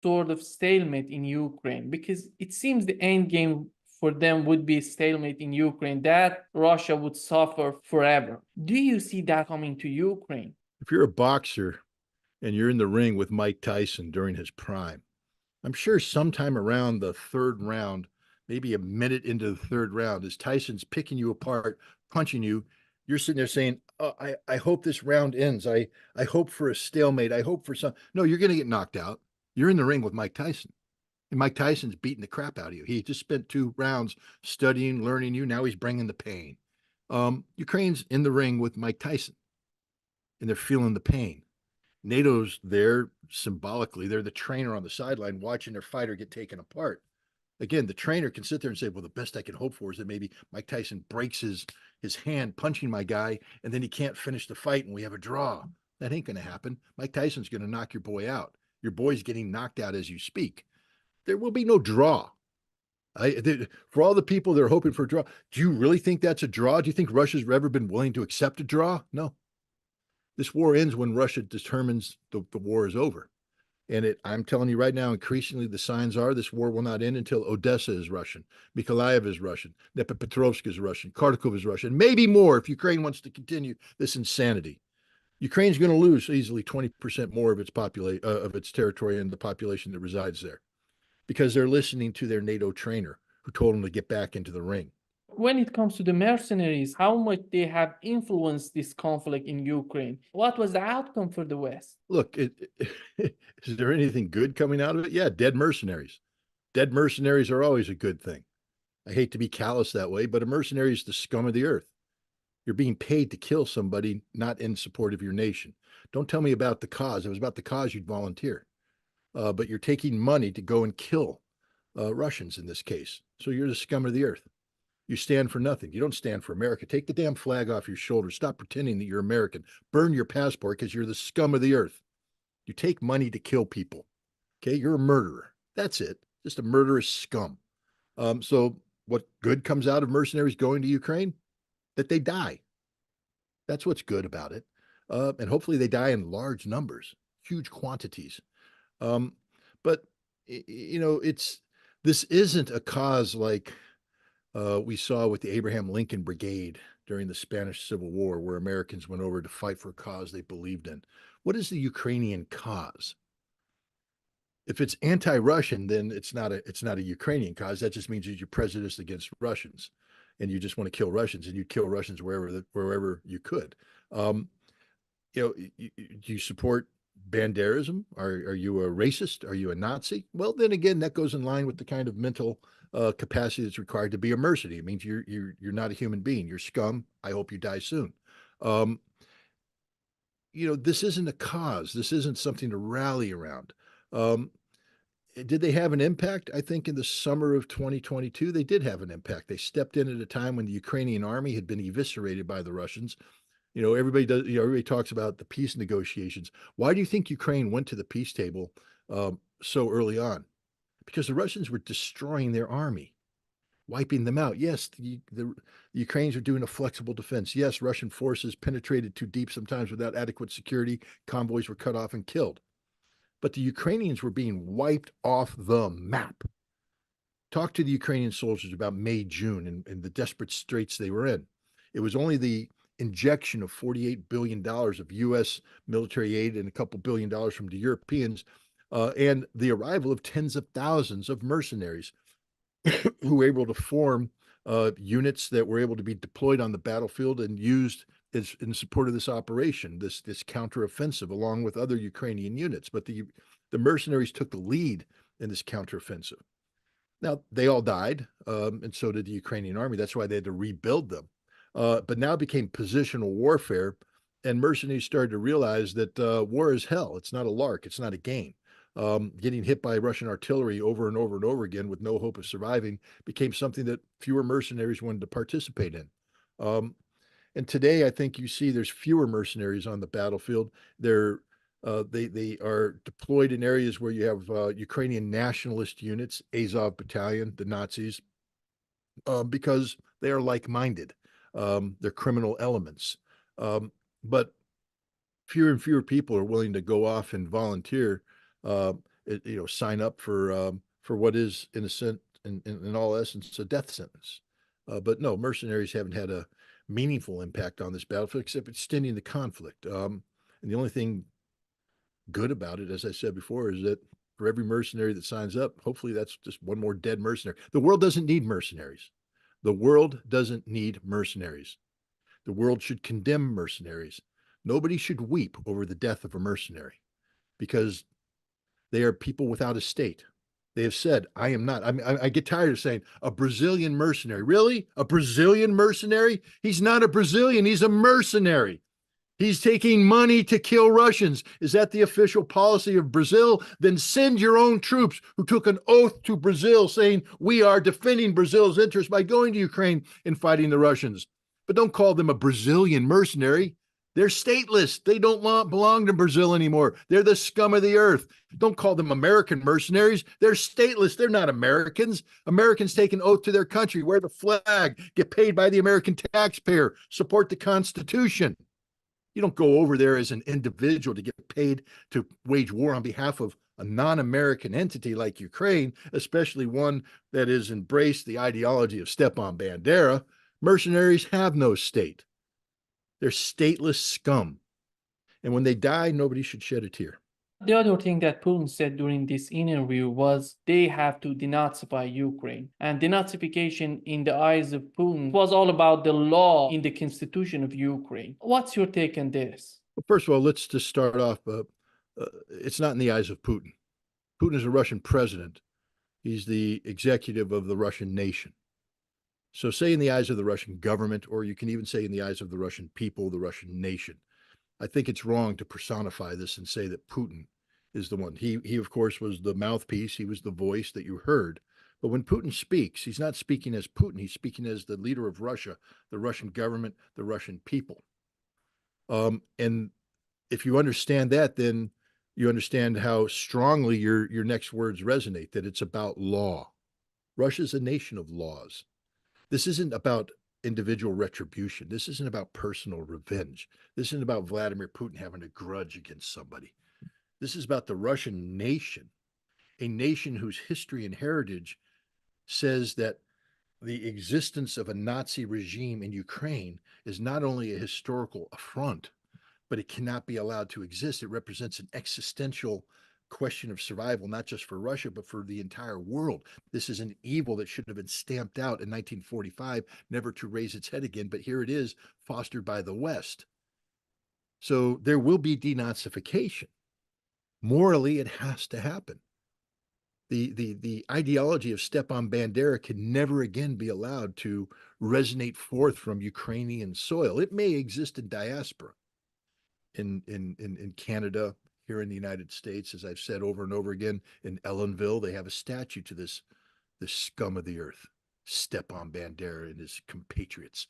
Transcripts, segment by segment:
sort of stalemate in Ukraine? Because it seems the end game for them would be a stalemate in Ukraine, that Russia would suffer forever. Do you see that coming to Ukraine? If you're a boxer and you're in the ring with Mike Tyson during his prime, I'm sure sometime around the third round, maybe a minute into the third round, as Tyson's picking you apart, punching you, you're sitting there saying, oh, I hope this round ends. I hope for a stalemate. I hope for some. No, you're going to get knocked out. You're in the ring with Mike Tyson. And Mike Tyson's beating the crap out of you. He just spent 2 rounds studying, learning you. Now he's bringing the pain. Ukraine's in the ring with Mike Tyson, and they're feeling the pain. NATO's there symbolically. They're the trainer on the sideline watching their fighter get taken apart. Again, the trainer can sit there and say, well, the best I can hope for is that maybe Mike Tyson breaks his hand punching my guy, and then he can't finish the fight and we have a draw. That ain't going to happen. Mike Tyson's going to knock your boy out. Your boy's getting knocked out as you speak. There will be no draw. For all the people that are hoping for a draw, do you really think that's a draw? Do you think Russia's ever been willing to accept a draw? No. This war ends when Russia determines the war is over. And I'm telling you right now, increasingly the signs are this war will not end until Odessa is Russian, Mykolaiv is Russian, Dnipropetrovsk is Russian, Kharkov is Russian, maybe more if Ukraine wants to continue this insanity. Ukraine's going to lose easily 20% more of its territory and the population that resides there, because they're listening to their NATO trainer who told them to get back into the ring. When it comes to the mercenaries, how much they have influenced this conflict in Ukraine? What was the outcome for the West? Look, is there anything good coming out of it? Yeah, dead mercenaries. Dead mercenaries are always a good thing. I hate to be callous that way, but a mercenary is the scum of the earth. You're being paid to kill somebody not in support of your nation. Don't tell me about the cause. If it was about the cause, you'd volunteer. But you're taking money to go and kill Russians in this case. So you're the scum of the earth. You stand for nothing. You don't stand for America. Take the damn flag off your shoulder. Stop pretending that you're American. Burn your passport because you're the scum of the earth. You take money to kill people. Okay, you're a murderer. That's it. Just a murderous scum. So what good comes out of mercenaries going to Ukraine? That they die. That's what's good about it. And hopefully they die in large numbers, huge quantities. But this isn't a cause like we saw with the Abraham Lincoln Brigade during the Spanish Civil War, where Americans went over to fight for a cause they believed in. What is the Ukrainian cause? If it's anti-Russian, then it's not a Ukrainian cause. That just means that you're prejudiced against Russians, and you just want to kill Russians, and you kill Russians wherever you could. Do you support Banderism? Are you a racist? Are you a Nazi? Well, then again, that goes in line with the kind of mental capacity that's required to be a mercenary. It means you're not a human being. You're scum. I hope you die soon. This isn't a cause. This isn't something to rally around. Did they have an impact? I think in the summer of 2022, they did have an impact. They stepped in at a time when the Ukrainian army had been eviscerated by the Russians. Everybody talks about the peace negotiations. Why do you think Ukraine went to the peace table so early on? Because the Russians were destroying their army, wiping them out. Yes, the Ukrainians are doing a flexible defense. Yes, Russian forces penetrated too deep sometimes without adequate security. Convoys were cut off and killed. But the Ukrainians were being wiped off the map. Talk to the Ukrainian soldiers about May, June, and the desperate straits they were in. It was only the injection of $48 billion of U.S. military aid and a couple $1 billion from the Europeans, and the arrival of tens of thousands of mercenaries who were able to form units that were able to be deployed on the battlefield and used in support of this operation, this counteroffensive, along with other Ukrainian units. But the mercenaries took the lead in this counteroffensive. Now, they all died, and so did the Ukrainian army. That's why they had to rebuild them. But now it became positional warfare, and mercenaries started to realize that war is hell. It's not a lark. It's not a game. Getting hit by Russian artillery over and over and over again with no hope of surviving became something that fewer mercenaries wanted to participate in. And today, I think you see there's fewer mercenaries on the battlefield. They are deployed in areas where you have Ukrainian nationalist units, Azov Battalion, the Nazis, because they are like-minded. They're criminal elements. But fewer and fewer people are willing to go off and volunteer sign up for what is in all essence a death sentence. But no, mercenaries haven't had a meaningful impact on this battlefield except extending the conflict. And the only thing good about it, as I said before, is that for every mercenary that signs up, hopefully that's just one more dead mercenary. The world doesn't need mercenaries. The world doesn't need mercenaries. The world should condemn mercenaries. Nobody should weep over the death of a mercenary because they are people without a state. They have said, I am not. I get tired of saying a Brazilian mercenary. Really? A Brazilian mercenary? He's not a Brazilian. He's a mercenary. He's taking money to kill Russians. Is that the official policy of Brazil? Then send your own troops who took an oath to Brazil saying, we are defending Brazil's interests by going to Ukraine and fighting the Russians. But don't call them a Brazilian mercenary. They're stateless. They don't belong to Brazil anymore. They're the scum of the earth. Don't call them American mercenaries. They're stateless. They're not Americans. Americans take an oath to their country, wear the flag, get paid by the American taxpayer, support the Constitution. You don't go over there as an individual to get paid to wage war on behalf of a non-American entity like Ukraine, especially one that has embraced the ideology of Stepan Bandera. Mercenaries have no state. They're stateless scum. And when they die, nobody should shed a tear. The other thing that Putin said during this interview was they have to denazify Ukraine. And denazification in the eyes of Putin was all about the law in the constitution of Ukraine. What's your take on this? Well, first of all, let's just start off. It's not in the eyes of Putin. Putin is a Russian president. He's the executive of the Russian nation. So say in the eyes of the Russian government, or you can even say in the eyes of the Russian people, the Russian nation. I think it's wrong to personify this and say that Putin is the one. He of course, was the mouthpiece. He was the voice that you heard. But when Putin speaks, he's not speaking as Putin. He's speaking as the leader of Russia, the Russian government, the Russian people. And if you understand that, then you understand how strongly your next words resonate, that it's about law. Russia's a nation of laws. This isn't about individual retribution. This isn't about personal revenge. This isn't about Vladimir Putin having a grudge against somebody. This is about the Russian nation, a nation whose history and heritage says that the existence of a Nazi regime in Ukraine is not only a historical affront, but it cannot be allowed to exist. It represents an existential question of survival, not just for Russia, but for the entire world. This is an evil that should have been stamped out in 1945, never to raise its head again, but here it is, fostered by the West. So there will be denazification. Morally, it has to happen. The ideology of Stepan Bandera can never again be allowed to resonate forth from Ukrainian soil. It may exist in diaspora, in Canada, here in the United States, as I've said over and over again, in Ellenville, they have a statue to this scum of the earth, Stepan Bandera and his compatriots.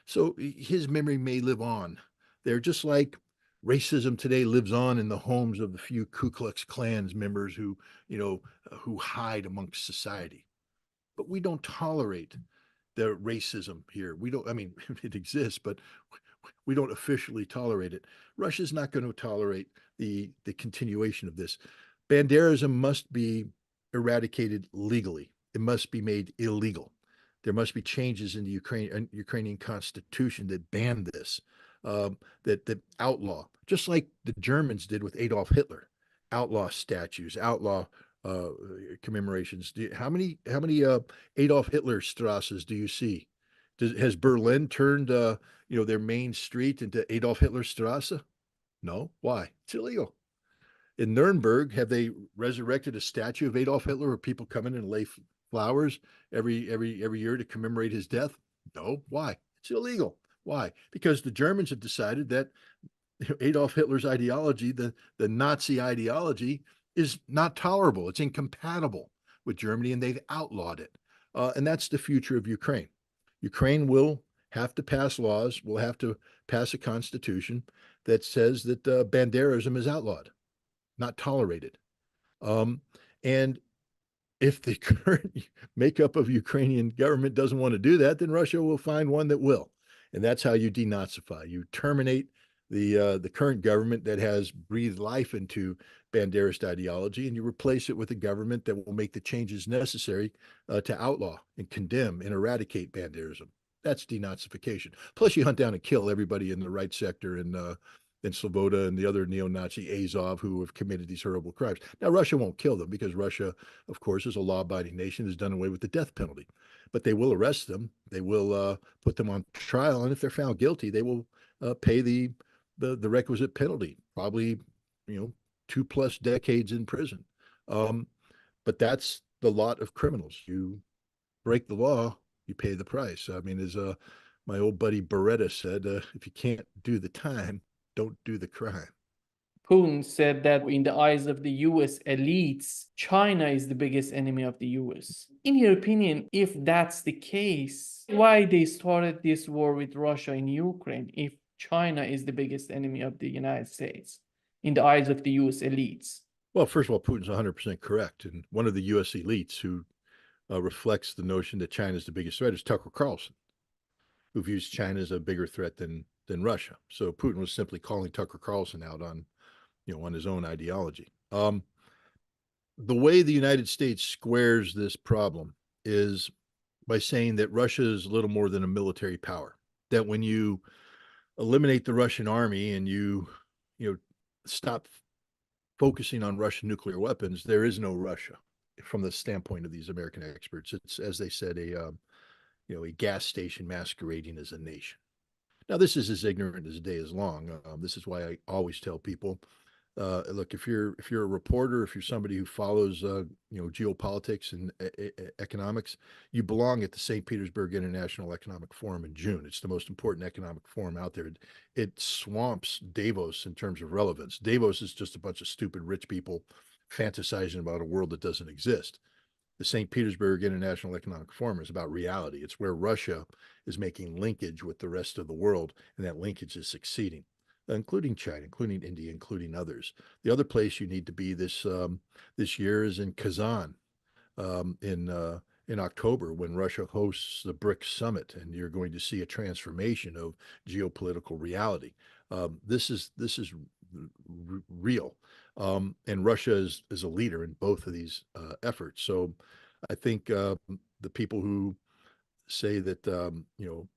So his memory may live on. They're just like racism today lives on in the homes of the few Ku Klux Klans members who hide amongst society. But we don't tolerate the racism here. We don't, I mean, it exists, but we don't officially tolerate it. Russia's not going to tolerate the continuation of this. Banderism must be eradicated legally. It must be made illegal. There must be changes in the Ukrainian constitution that ban this, that outlaw, just like the Germans did with Adolf Hitler, outlaw statues, outlaw commemorations. How many Adolf Hitler Strasses do you see? Has Berlin turned their main street into Adolf Hitler Strasse? No. Why? It's illegal. In Nuremberg, have they resurrected a statue of Adolf Hitler where people come in and lay flowers every year to commemorate his death? No. Why? It's illegal. Why? Because the Germans have decided that Adolf Hitler's ideology, the Nazi ideology, is not tolerable. It's incompatible with Germany, and they've outlawed it. And that's the future of Ukraine. Ukraine will have to pass laws, will have to pass a constitution that says that Banderism is outlawed, not tolerated. And if the current makeup of Ukrainian government doesn't want to do that, then Russia will find one that will. And that's how you denazify. You terminate the current government that has breathed life into Banderist ideology, and you replace it with a government that will make the changes necessary to outlaw and condemn and eradicate Banderism. That's denazification. Plus, you hunt down and kill everybody in the right sector in Sloboda and the other neo-Nazi Azov who have committed these horrible crimes. Now, Russia won't kill them because Russia, of course, is a law-abiding nation, has done away with the death penalty. But they will arrest them. They will put them on trial, and if they're found guilty, they will pay the requisite penalty, probably 2+ decades in prison. But that's the lot of criminals. You break the law, you pay the price. I mean, as my old buddy Beretta said, if you can't do the time, don't do the crime. Putin said that in the eyes of the US elites, China is the biggest enemy of the US. In your opinion, if that's the case, why they started this war with Russia in Ukraine if China is the biggest enemy of the United States in the eyes of the US elites? Well, first of all, Putin's 100% correct. And one of the US elites who reflects the notion that China is the biggest threat is Tucker Carlson, who views China as a bigger threat than Russia. So Putin was simply calling Tucker Carlson out on on his own ideology. The way the United States squares this problem is by saying that Russia is little more than a military power. That when you eliminate the Russian army and you stop focusing on Russian nuclear weapons, there is no Russia from the standpoint of these American experts. It's, as they said, a gas station masquerading as a nation. Now, this is as ignorant as the day is long. This is why I always tell people, look, if you're a reporter, if you're somebody who follows geopolitics and economics, you belong at the St. Petersburg International Economic Forum in June. It's the most important economic forum out there. It swamps Davos in terms of relevance. Davos is just a bunch of stupid rich people fantasizing about a world that doesn't exist. The St. Petersburg International Economic Forum is about reality. It's where Russia is making linkage with the rest of the world, and that linkage is succeeding, including China, including India, including others. The other place you need to be this year is in Kazan in October when Russia hosts the BRICS summit, and you're going to see a transformation of geopolitical reality. This is real, and Russia is a leader in both of these efforts. So I think the people who say that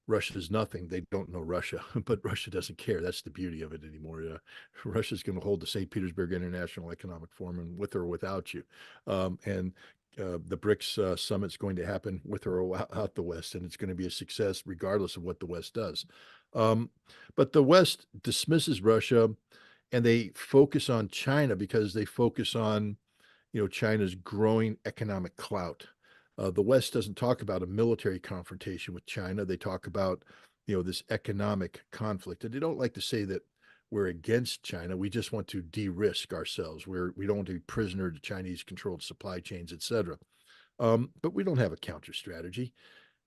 Russia is nothing, they don't know Russia, but Russia doesn't care. That's the beauty of it anymore. Russia's going to hold the St. Petersburg International Economic Forum, and with or without you, and the BRICS summit's going to happen with or without the West, and it's going to be a success regardless of what the West does. But the West dismisses Russia, and they focus on China because they focus on China's growing economic clout. The West doesn't talk about a military confrontation with China. They talk about, this economic conflict. And they don't like to say that we're against China. We just want to de-risk ourselves. We don't want to be prisoner to Chinese-controlled supply chains, et cetera. But we don't have a counter strategy.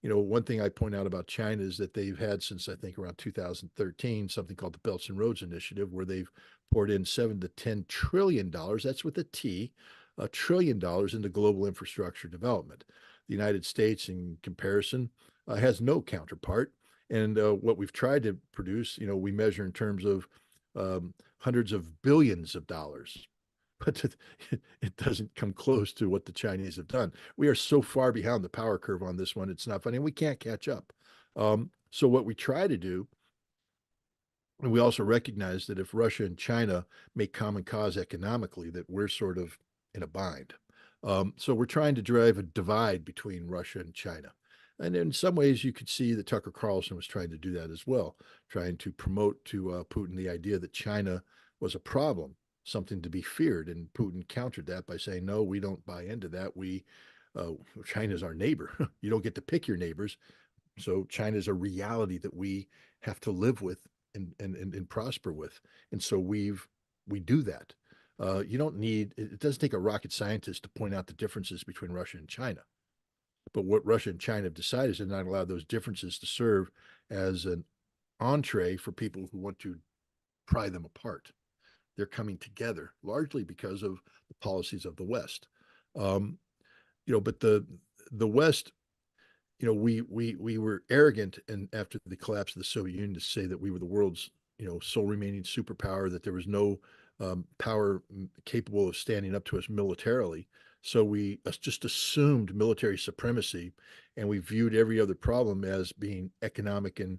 One thing I point out about China is that they've had since I think around 2013 something called the Belts and Roads Initiative, where they've poured in $7 to $10 trillion. That's with a T, $1 trillion into global infrastructure development. The United States, in comparison, has no counterpart. And what we've tried to produce, we measure in terms of hundreds of billions of dollars, but it doesn't come close to what the Chinese have done. We are so far behind the power curve on this one, it's not funny. We can't catch up. So what we try to do, and we also recognize that if Russia and China make common cause economically, that we're sort of in a bind. So we're trying to drive a divide between Russia and China. And in some ways, you could see that Tucker Carlson was trying to do that as well, trying to promote to Putin the idea that China was a problem, something to be feared. And Putin countered that by saying, no, we don't buy into that. China's our neighbor. You don't get to pick your neighbors. So China's a reality that we have to live with and prosper with. And so we do that. You don't need, it doesn't take a rocket scientist to point out the differences between Russia and China. But what Russia and China have decided is to not allow those differences to serve as an entree for people who want to pry them apart. They're coming together largely because of the policies of the West. But the West, we were arrogant, and after the collapse of the Soviet Union, to say that we were the world's sole remaining superpower, that there was no power capable of standing up to us militarily. So we just assumed military supremacy, and we viewed every other problem as being economic and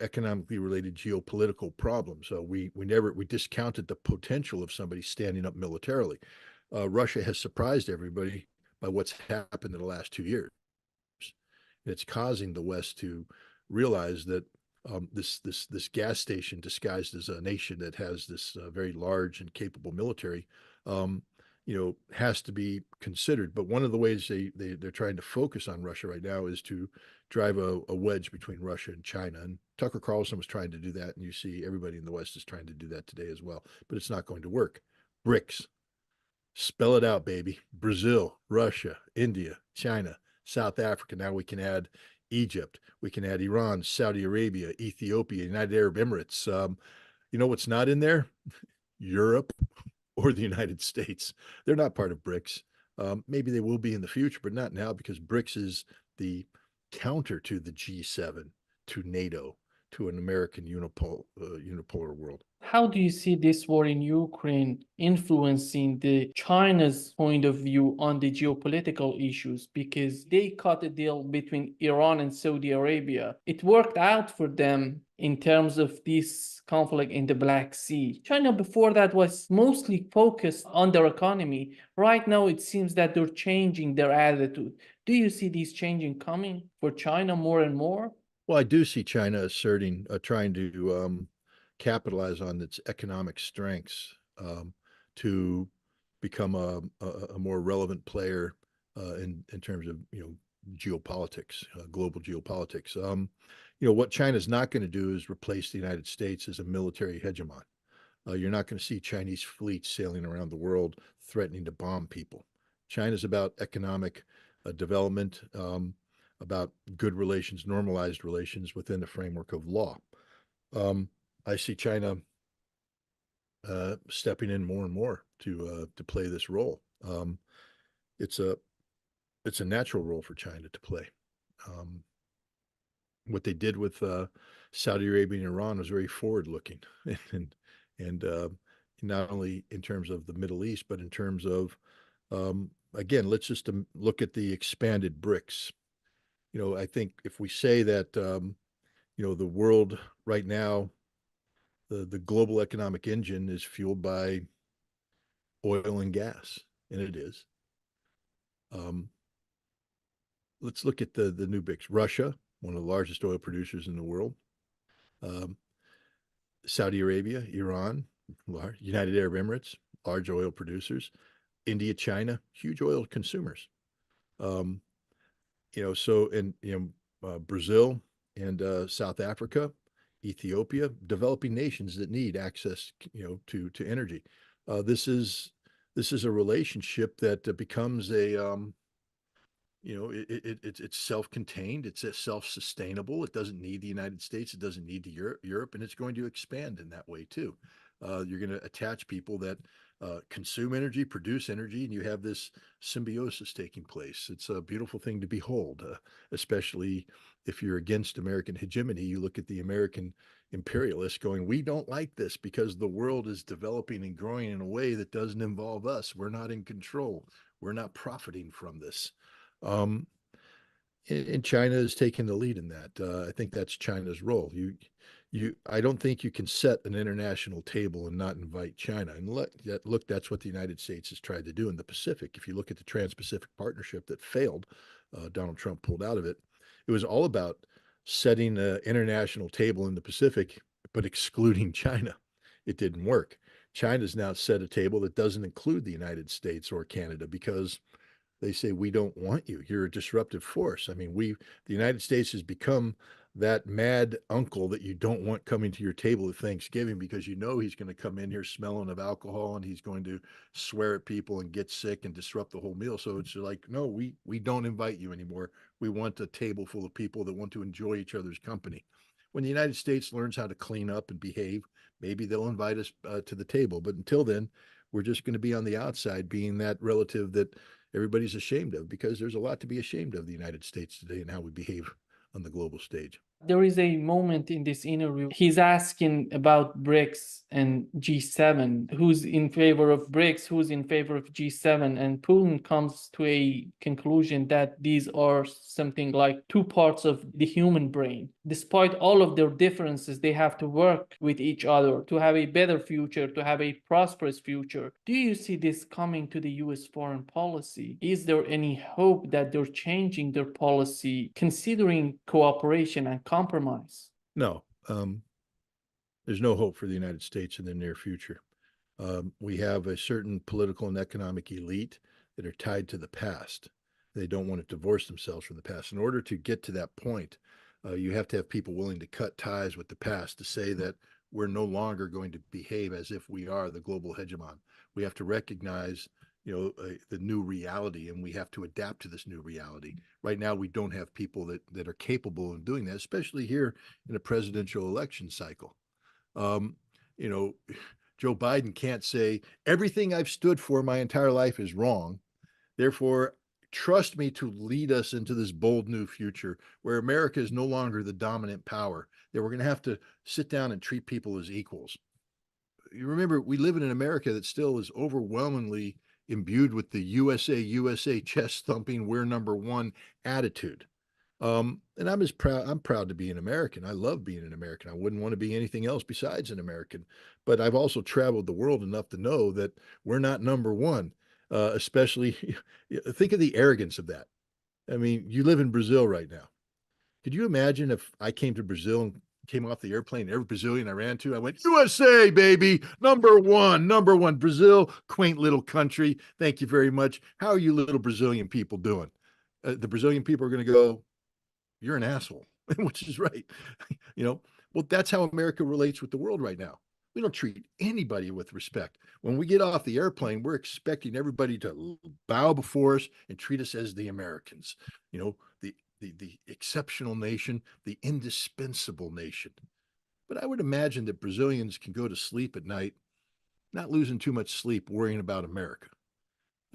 economically related geopolitical problems. So we discounted the potential of somebody standing up militarily. Russia has surprised everybody by what's happened in the last 2 years. It's causing the West to realize that this gas station disguised as a nation that has this very large and capable military, um, has to be considered. But one of the ways they're trying to focus on Russia right now is to drive a wedge between Russia and China. And Tucker Carlson was trying to do that, and you see everybody in the West is trying to do that today as well. But it's not going to work. BRICS, spell it out, baby. Brazil, Russia, India, China, South Africa. Now we can add Egypt. We can add Iran, Saudi Arabia, Ethiopia, United Arab Emirates. You know what's not in there? Europe or the United States. They're not part of BRICS. Maybe they will be in the future, but not now, because BRICS is the counter to the G7, to NATO, to an American unipolar world. How do you see this war in Ukraine influencing the China's point of view on the geopolitical issues? Because they cut a deal between Iran and Saudi Arabia. It worked out for them in terms of this conflict in the Black Sea. China before that was mostly focused on their economy. Right now, it seems that they're changing their attitude. Do you see these changing coming for China more and more? Well, I do see China trying to capitalize on its economic strengths, to become a more relevant player in terms of geopolitics, global geopolitics. What China's not going to do is replace the United States as a military hegemon. You're not going to see Chinese fleets sailing around the world threatening to bomb people. China's about economic development, about good relations, normalized relations within the framework of law. I see China stepping in more and more to play this role. It's a it's a natural role for China to play. Um, what they did with Saudi Arabia and Iran was very forward looking, and not only in terms of the Middle East, but in terms of again, let's just look at the expanded BRICS. I think if we say that the world right now, the global economic engine is fueled by oil and gas, and it is. Um, let's look at the new BRICS. Russia, one of the largest oil producers in the world. Um, Saudi Arabia, Iran, United Arab Emirates, large oil producers. India, China, huge oil consumers. Um, so and Brazil and South Africa, Ethiopia, developing nations that need access, to energy. This is a relationship that becomes it's self-contained, it's self-sustainable. It doesn't need the United States, it doesn't need Europe, and it's going to expand in that way too. You're going to attach people that consume energy, produce energy, and you have this symbiosis taking place. It's a beautiful thing to behold, especially if you're against American hegemony. You look at the American imperialists going, we don't like this because the world is developing and growing in a way that doesn't involve us. We're not in control. We're not profiting from this. Um, and China is taking the lead in that. I think that's China's role. I don't think you can set an international table and not invite China. And look, that's what the United States has tried to do in the Pacific. If you look at the Trans-Pacific Partnership that failed, Donald Trump pulled out of it. It was all about setting an international table in the Pacific, but excluding China. It didn't work. China's now set a table that doesn't include the United States or Canada because they say, we don't want you. You're a disruptive force. I mean, the United States has become that mad uncle that you don't want coming to your table at Thanksgiving because he's going to come in here smelling of alcohol and he's going to swear at people and get sick and disrupt the whole meal. So it's like, no, we don't invite you anymore. We want a table full of people that want to enjoy each other's company. When the United States learns how to clean up and behave, maybe they'll invite us to the table. But until then, we're just going to be on the outside, being that relative that everybody's ashamed of, because there's a lot to be ashamed of the United States today and how we behave on the global stage. There is a moment in this interview, he's asking about BRICS and G7, who's in favor of BRICS, who's in favor of G7, and Putin comes to a conclusion that these are something like two parts of the human brain. Despite all of their differences, they have to work with each other to have a better future, to have a prosperous future. Do you see this coming to the US foreign policy? Is there any hope that they're changing their policy, considering cooperation and compromise? No, there's no hope for the United States in the near future. We have a certain political and economic elite that are tied to the past. They don't want to divorce themselves from the past. In order to get to that point, you have to have people willing to cut ties with the past, to say that we're no longer going to behave as if we are the global hegemon. We have to recognize, the new reality, and we have to adapt to this new reality. Right now, we don't have people that are capable of doing that, especially here in a presidential election cycle. Um, you know, Joe Biden can't say everything I've stood for my entire life is wrong. Therefore, trust me to lead us into this bold new future where America is no longer the dominant power, that we're going to have to sit down and treat people as equals. You remember, we live in an America that still is overwhelmingly imbued with the USA, chest thumping, we're number one attitude. And I'm proud to be an American. I love being an American. I wouldn't want to be anything else besides an American. But I've also traveled the world enough to know that we're not number one, especially think of the arrogance of that. I mean, you live in Brazil right now. Could you imagine if I came to Brazil and came off the airplane, every Brazilian I ran to, I went, USA, baby, number one. Brazil, quaint little country. Thank you very much. How are you little Brazilian people doing? The Brazilian people are going to go, you're an asshole, which is right. Well, that's how America relates with the world right now. We don't treat anybody with respect. When we get off the airplane, we're expecting everybody to bow before us and treat us as the Americans, the exceptional nation, the indispensable nation. But I would imagine that Brazilians can go to sleep at night, not losing too much sleep worrying about America.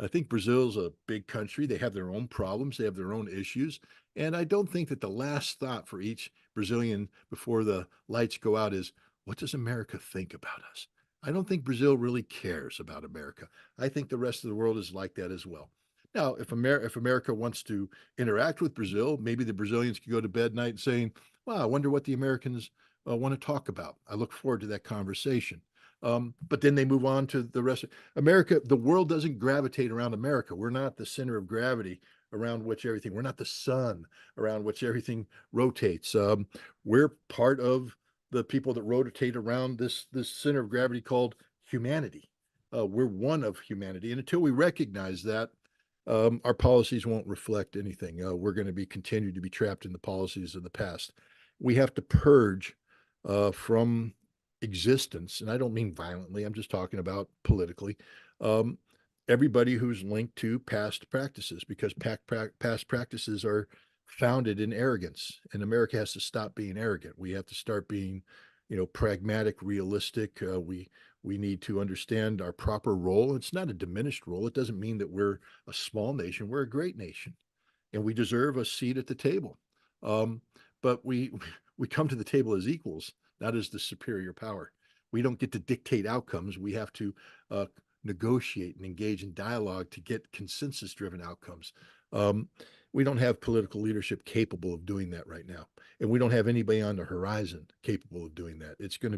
I think Brazil's a big country. They have their own problems, they have their own issues. And I don't think that the last thought for each Brazilian before the lights go out is, what does America think about us? I don't think Brazil really cares about America. I think the rest of the world is like that as well. Now, if America wants to interact with Brazil, maybe the Brazilians can go to bed night saying, wow, I wonder what the Americans want to talk about. I look forward to that conversation. But then they move on to the rest of America. The world doesn't gravitate around America. We're not the center of gravity around which everything, we're not the sun around which everything rotates. We're part of the people that rotate around this center of gravity called humanity. We're one of humanity. And until we recognize that, our policies won't reflect anything. We're going to be continue to be trapped in the policies of the past. We have to purge from existence, and I don't mean violently, I'm just talking about politically, um, everybody who's linked to past practices, because past practices are founded in arrogance, and America has to stop being arrogant. We have to start being, pragmatic, realistic. We need to understand our proper role. It's not a diminished role. It doesn't mean that we're a small nation. We're a great nation, and we deserve a seat at the table. Um, but we come to the table as equals, not as the superior power. We don't get to dictate outcomes. We have to negotiate and engage in dialogue to get consensus-driven outcomes. Um, we don't have political leadership capable of doing that right now, and we don't have anybody on the horizon capable of doing that. It's going to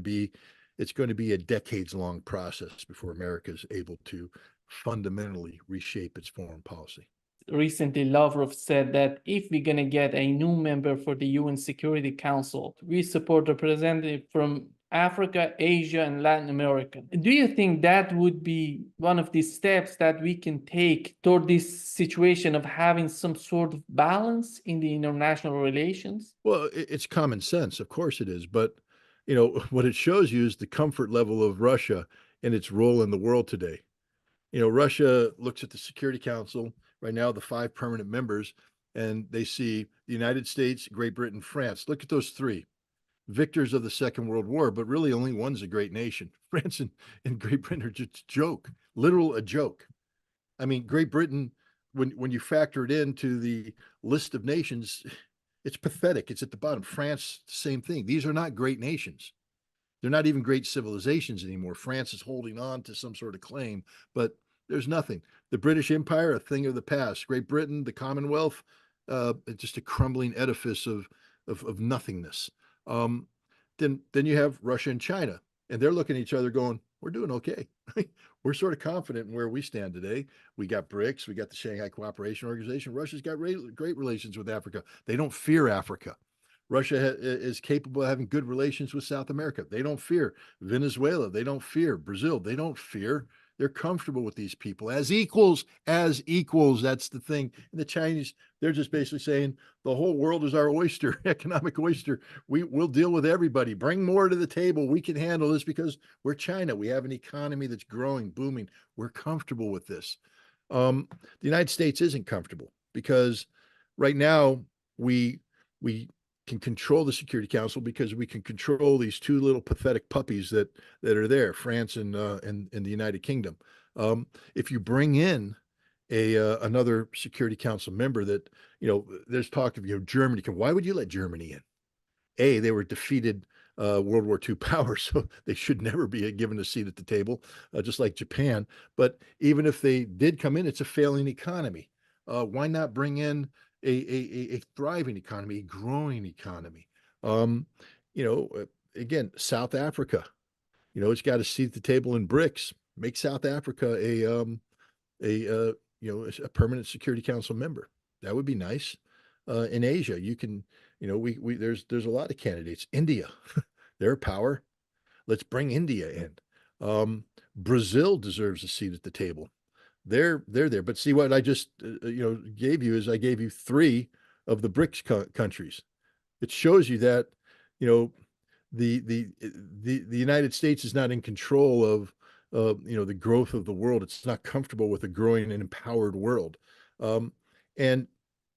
be a decades-long process before America is able to fundamentally reshape its foreign policy. Recently, Lavrov said that if we're going to get a new member for the UN Security Council, we support representative from Africa, Asia, and Latin America. Do you think that would be one of the steps that we can take toward this situation of having some sort of balance in the international relations? Well, it's common sense, of course it is, but what it shows you is the comfort level of Russia and its role in the world today. Russia looks at the Security Council right now, the 5 permanent members, and they see the United States, Great Britain, France. Look at those 3 victors of the Second World War, but really only one's a great nation. France and Great Britain are just a joke, literal a joke. I mean, Great Britain, when you factor it into the list of nations, It's pathetic. It's at the bottom. France, same thing. These are not great nations. They're not even great civilizations anymore. France is holding on to some sort of claim, but there's nothing. The British Empire, a thing of the past. Great Britain, the Commonwealth, just a crumbling edifice of nothingness. Um, then you have Russia and China, and they're looking at each other going, we're doing okay. We're sort of confident in where we stand today. We got BRICS, we got the Shanghai Cooperation Organization. Russia's got great relations with Africa. They don't fear Africa. Russia is capable of having good relations with South America. They don't fear Venezuela. They don't fear Brazil. They don't fear. They're comfortable with these people as equals, as equals. That's the thing. And the Chinese, they're just basically saying the whole world is our oyster, economic oyster. We'll deal with everybody. Bring more to the table. We can handle this because we're China. We have an economy that's growing, booming. We're comfortable with this. The United States isn't comfortable because right now we can control the Security Council because we can control these two little pathetic puppies that are there, France and the United Kingdom. If you bring in another Security Council member that, there's talk of, Germany. Why would you let Germany in? They were defeated World War II power, so they should never be given a seat at the table, just like Japan. But even if they did come in, it's a failing economy. Why not bring in a thriving economy, a growing economy? Again, South Africa, it's got a seat at the table in BRICS. Make South Africa a permanent Security Council member. That would be nice. In Asia, you can, there's a lot of candidates. India, they're a power. Let's bring India in. Brazil deserves a seat at the table. They're there. But see what I just gave you is I gave you 3 of the BRICS countries. It shows you that the United States is not in control of the growth of the world. It's not comfortable with a growing and empowered world, and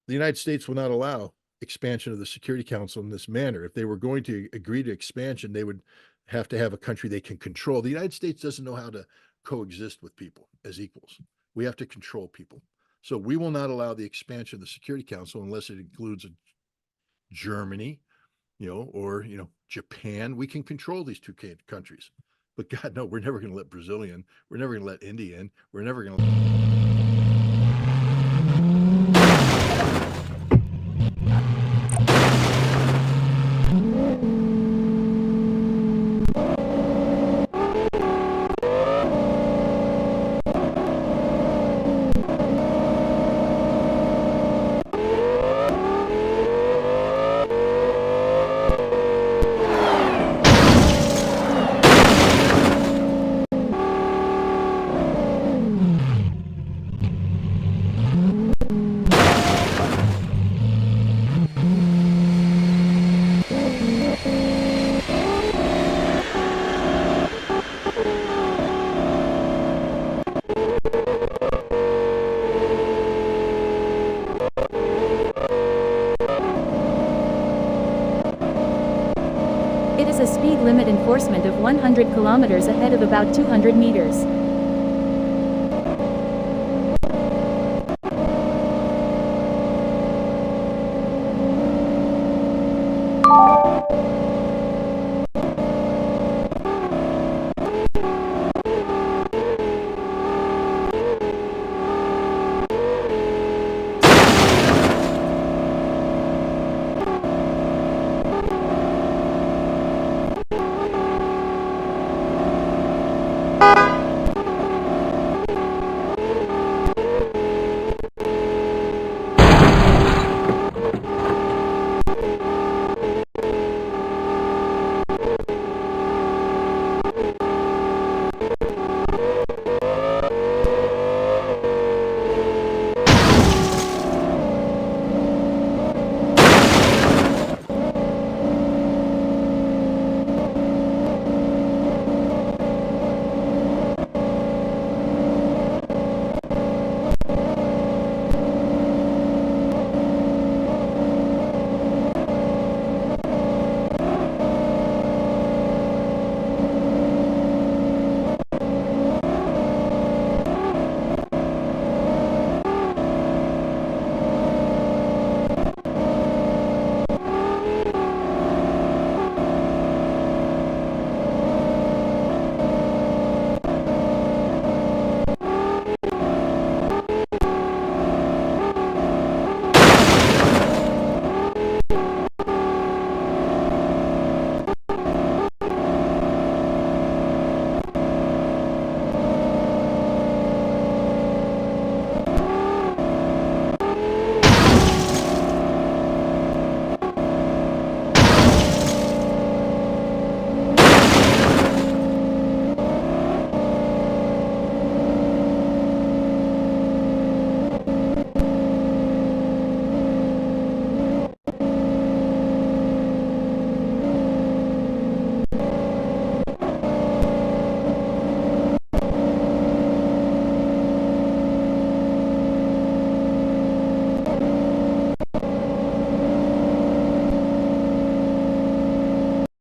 the United States will not allow expansion of the Security Council in this manner. If they were going to agree to expansion, they would have to have a country they can control. The United States doesn't know how to coexist with people as equals. We have to control people. So we will not allow the expansion of the Security Council unless it includes Germany, or Japan. We can control these 2 countries. But God, no, we're never going to let Brazil in. We're never going to let India in. We're never going to. It is a speed limit enforcement of 100 kilometers ahead of about 200 meters.